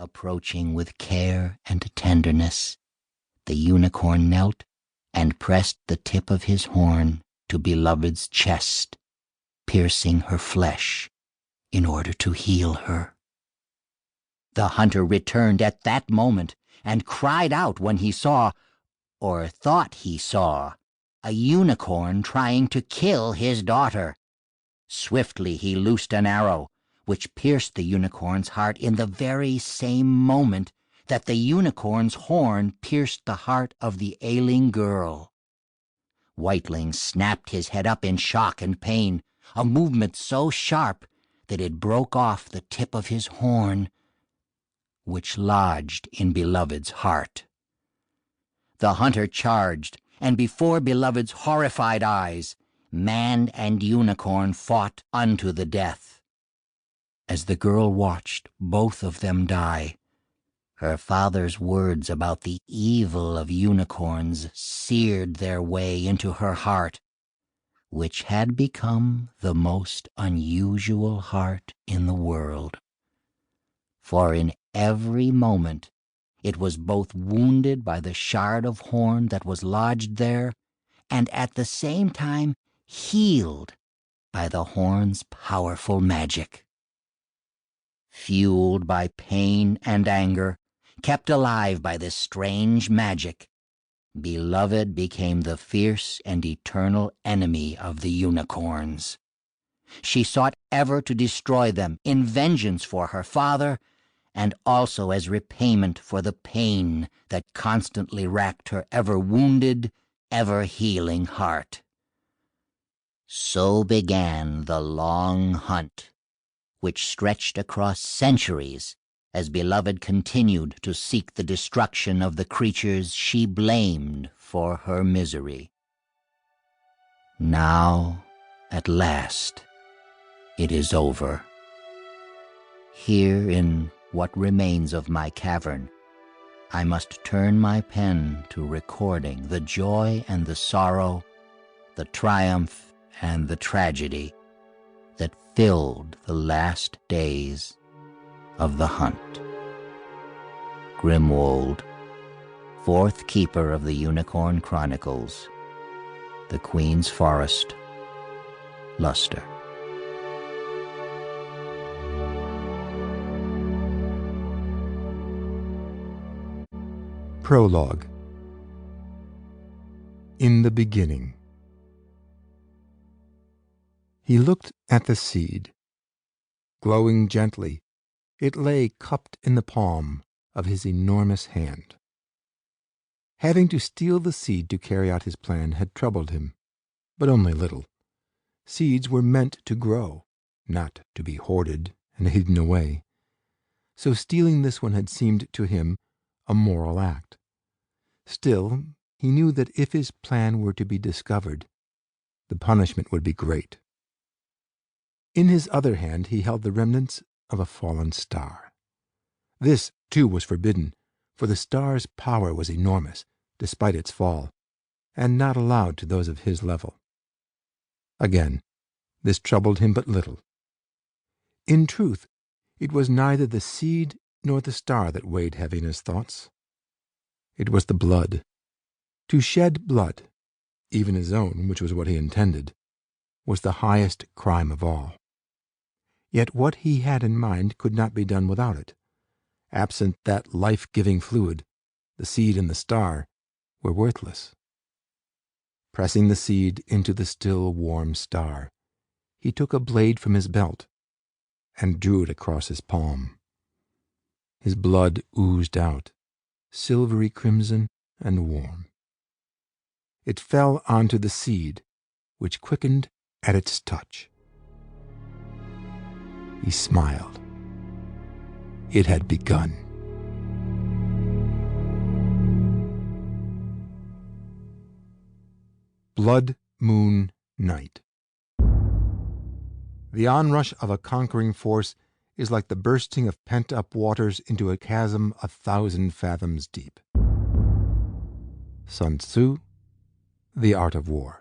Approaching with care and tenderness, the unicorn knelt and pressed the tip of his horn to Beloved's chest, piercing her flesh in order to heal her. The hunter returned at that moment and cried out when he saw, or thought he saw, a unicorn trying to kill his daughter. Swiftly he loosed an arrow, which pierced the unicorn's heart in the very same moment that the unicorn's horn pierced the heart of the ailing girl. Whiteling snapped his head up in shock and pain, a movement so sharp that it broke off the tip of his horn, which lodged in Beloved's heart. The hunter charged, and before Beloved's horrified eyes, man and unicorn fought unto the death. As the girl watched both of them die, her father's words about the evil of unicorns seared their way into her heart, which had become the most unusual heart in the world. For in every moment it was both wounded by the shard of horn that was lodged there, and at the same time healed by the horn's powerful magic. Fueled by pain and anger, kept alive by this strange magic, Beloved became the fierce and eternal enemy of the unicorns. She sought ever to destroy them in vengeance for her father, and also as repayment for the pain that constantly racked her ever-wounded, ever-healing heart. So began the long hunt, which stretched across centuries as Beloved continued to seek the destruction of the creatures she blamed for her misery. Now, at last, it is over. Here in what remains of my cavern, I must turn my pen to recording the joy and the sorrow, the triumph and the tragedy that filled the last days of the hunt. Grimwold, fourth keeper of the Unicorn Chronicles, the Queen's Forest, Luster. Prologue. In the beginning. He looked at the seed. Glowing gently, it lay cupped in the palm of his enormous hand. Having to steal the seed to carry out his plan had troubled him, but only little. Seeds were meant to grow, not to be hoarded and hidden away. So stealing this one had seemed to him a moral act. Still, he knew that if his plan were to be discovered, the punishment would be great. In his other hand he held the remnants of a fallen star. This, too, was forbidden, for the star's power was enormous, despite its fall, and not allowed to those of his level. Again, this troubled him but little. In truth, it was neither the seed nor the star that weighed heavy in his thoughts. It was the blood. To shed blood, even his own, which was what he intended, was the highest crime of all. Yet what he had in mind could not be done without it. Absent that life-giving fluid, the seed and the star were worthless. Pressing the seed into the still warm star, he took a blade from his belt and drew it across his palm. His blood oozed out, silvery crimson and warm. It fell onto the seed, which quickened at its touch. He smiled. It had begun. Blood Moon Night. The onrush of a conquering force is like the bursting of pent-up waters into a chasm 1,000 fathoms deep. Sun Tzu, The Art of War.